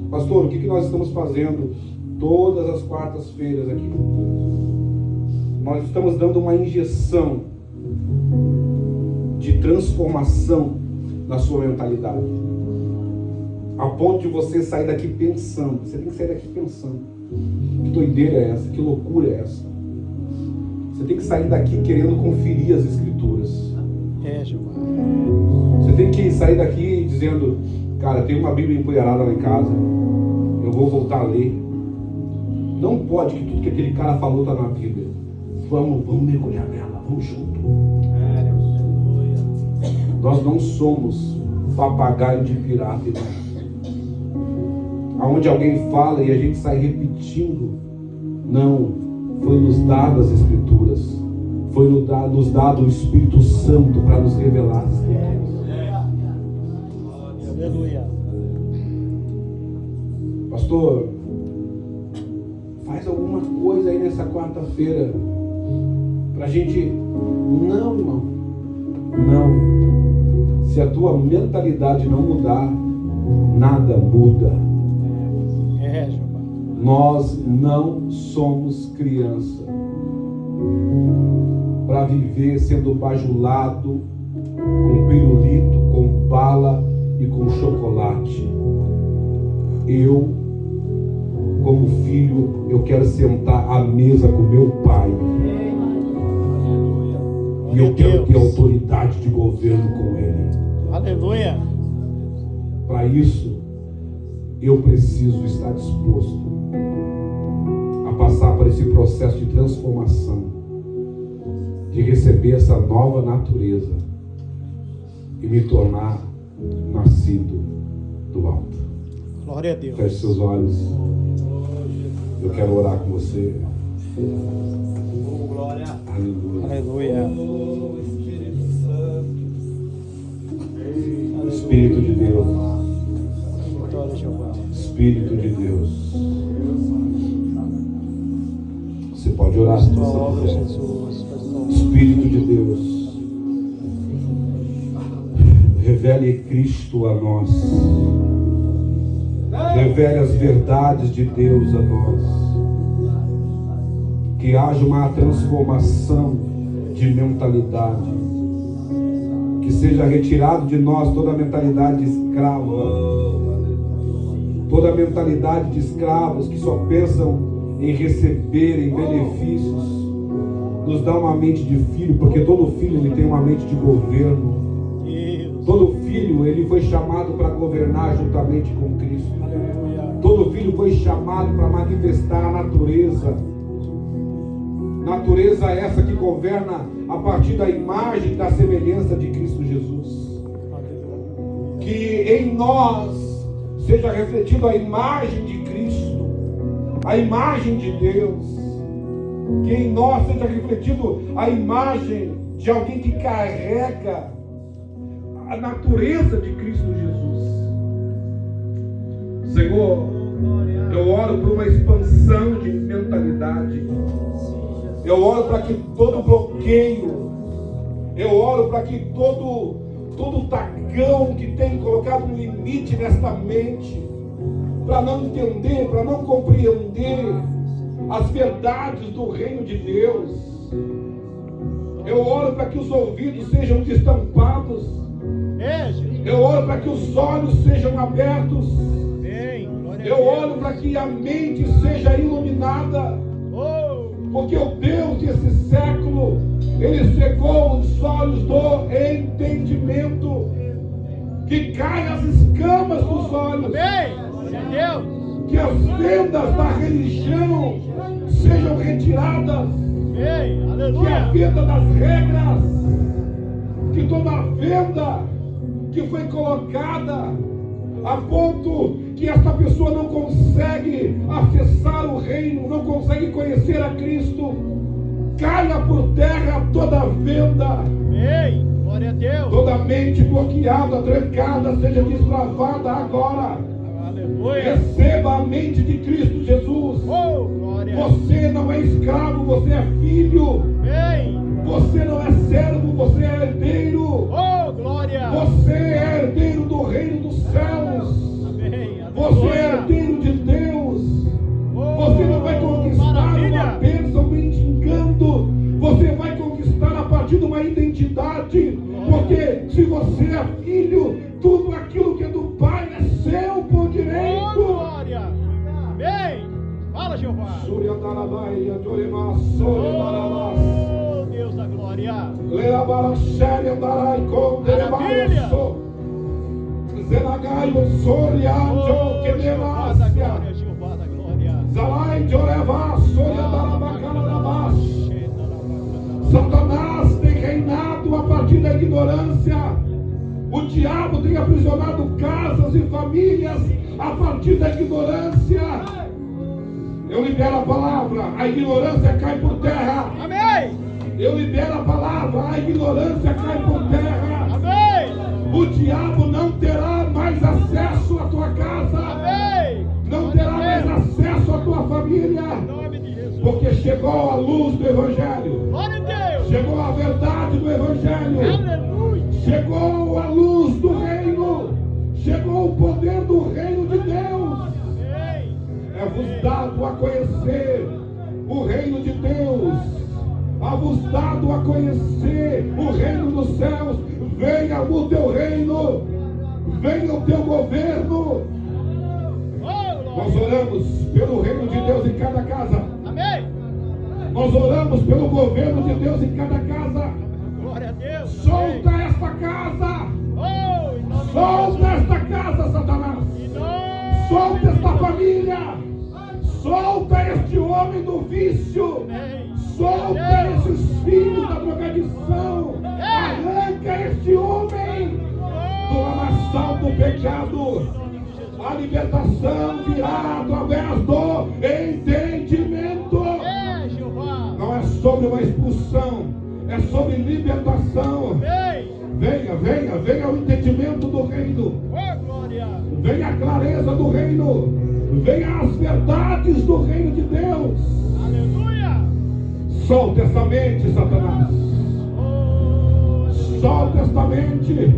Pastor, o que nós estamos fazendo todas as quartas-feiras aqui? Nós estamos dando uma injeção de transformação na sua mentalidade, a ponto de você sair daqui pensando. Você tem que sair daqui pensando. Que doideira é essa? Que loucura é essa? Você tem que sair daqui querendo conferir as escrituras. Jeová. Você tem que sair daqui dizendo: cara, tem uma Bíblia empoeirada lá em casa, eu vou voltar a ler. Não pode que tudo que aquele cara falou está na Bíblia. Vamos mergulhar nela, vamos junto. Nós não somos papagaio de pirata, irmão. aonde alguém fala e a gente sai repetindo. Não, foi nos dado as Escrituras, foi nos dado o Espírito Santo para nos revelar as Escrituras. Aleluia. Pastor, faz alguma coisa aí nessa quarta-feira pra gente. Não, irmão, não. Se a tua mentalidade não mudar, nada muda. Jeová. Nós não somos criança para viver sendo bajulado com pirulito, com bala e com chocolate. Eu, como filho, eu quero sentar à mesa com meu pai. E eu quero ter autoridade de governo com ele. Aleluia. Para isso, eu preciso estar disposto a passar por esse processo de transformação, de receber essa nova natureza e me tornar nascido do alto. Glória a Deus. Feche seus olhos. Eu quero orar com você. Aleluia. Aleluia. Espírito de Deus. Vitória, Jeová. Espírito de Deus. Você pode orar se Tua você obra, quiser. Jesus. Faz tua obra. Espírito de Deus. Revele Cristo a nós. Revele as verdades de Deus a nós. Que haja uma transformação de mentalidade. Que seja retirado de nós toda a mentalidade escrava. Toda a mentalidade de escravos que só pensam em receberem benefícios. Nos dá uma mente de filho, porque todo filho ele tem uma mente de governo. Todo filho ele foi chamado para governar juntamente com Cristo. Todo filho foi chamado para manifestar a natureza. Natureza essa que governa a partir da imagem e da semelhança de Cristo Jesus. Que em nós seja refletida a imagem de Cristo, a imagem de Deus. Que em nós seja refletido a imagem de alguém que carrega a natureza de Cristo Jesus. Senhor, eu oro por uma expansão de mentalidade. Eu oro para que todo bloqueio, eu oro para que todo tacão que tem colocado um limite nesta mente, para não entender, para não compreender as verdades do reino de Deus. Eu oro para que os ouvidos sejam destampados. Eu oro para que os olhos sejam abertos. Eu oro para que a mente seja iluminada. Porque o Deus desse século, Ele cegou os olhos do entendimento. Que caia as escamas dos olhos. Que as vendas da religião sejam retiradas. Que a venda das regras, que toda a venda que foi colocada a ponto que essa pessoa não consegue acessar o reino, não consegue conhecer a Cristo, caia por terra toda a venda. Glória a Deus. Toda mente bloqueada, trancada, seja destravada agora. Aleluia. Receba a mente de Cristo Jesus. Glória. Você não é escravo, você é filho. Você não é servo, você é herdeiro. Glória. Você é herdeiro do reino dos céus. Você é herdeiro de Deus. Você não vai conquistar uma bênção mendigando. Você vai conquistar a partir de uma identidade. Porque se você é filho, tudo aquilo que é do Pai é seu por direito. Glória. Amém. Fala, Jeová. Deus da glória. Maravilha. Zelagaio Soriajo Kedemácia. Jeová da glória. Zalai Jorevá Soriadarabacalabas. Satanás tem reinado a partir da ignorância. O diabo tem aprisionado casas e famílias a partir da ignorância. Eu libero a palavra, a ignorância cai por terra. Amém. Eu libero a palavra, a ignorância cai por terra. Amém. O diabo não terá mais acesso à tua casa. Amém. Não terá mais acesso à tua família. Em nome de Jesus. Porque chegou a luz do Evangelho. Glória a Deus. Chegou a verdade do Evangelho. Aleluia. Chegou a luz do reino. Chegou o poder do reino de Deus. Amém. É-vos dado a conhecer o reino de Deus. É-vos dado a conhecer o reino dos céus. Venha o teu reino. Venha o teu governo. Nós oramos pelo reino de Deus em cada casa. Amém. Nós oramos pelo governo de Deus em cada casa. Glória a Deus. Solta esta casa. Oh, em nome de Solta esta casa, Satanás. Jesus. Em nome Solta esta família. Solta este homem do vício. Amém. Solta esses filhos da drogadição. Arranca este homem do lamaçal do pecado. A libertação virá através do entendimento. É, Jeová. Não é sobre uma expulsão, é sobre libertação. Amém. Venha o entendimento do reino. Oh, glória. Venha a clareza do reino. Venha as verdades do reino de Deus. Aleluia. Solta essa mente, Satanás. Oh, Solta esta mente.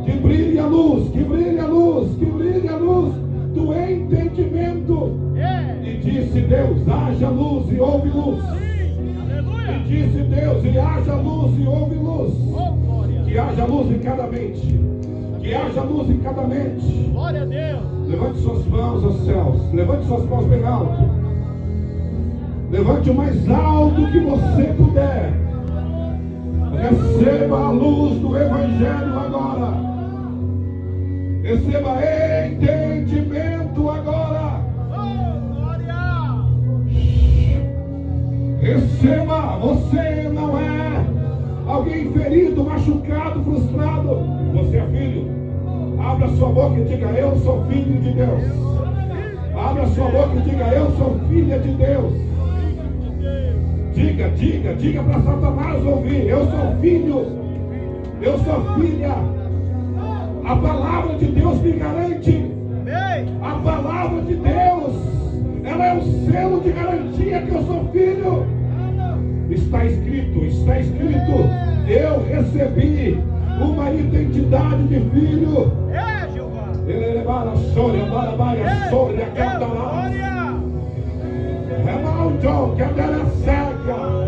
Que brilhe a luz, que brilhe a luz, que brilhe a luz do entendimento. é. E disse Deus, haja luz e houve luz. Sim. Aleluia. E disse Deus, e haja luz e houve luz. Oh, glória. Que haja luz em cada mente. Que haja luz em cada mente. Glória a Deus. Levante suas mãos aos céus. Levante suas mãos bem alto. Levante o mais alto que você puder. Receba a luz do Evangelho agora. Receba entendimento agora. Oh, glória. Receba. Você não é alguém ferido, machucado, frustrado. Você é filho. Abra sua boca e diga: eu sou filho de Deus. Abra sua boca e diga: eu sou filha de Deus. Diga para Satanás ouvir: eu sou filho, eu sou filha. A palavra de Deus me garante. Amém. A palavra de Deus, ela é o selo de garantia que eu sou filho. Está escrito, eu recebi uma identidade de filho. É, Jeová. Ele levara a sória, barabaia, sória, cantará. Glória. É maldo, que a cega.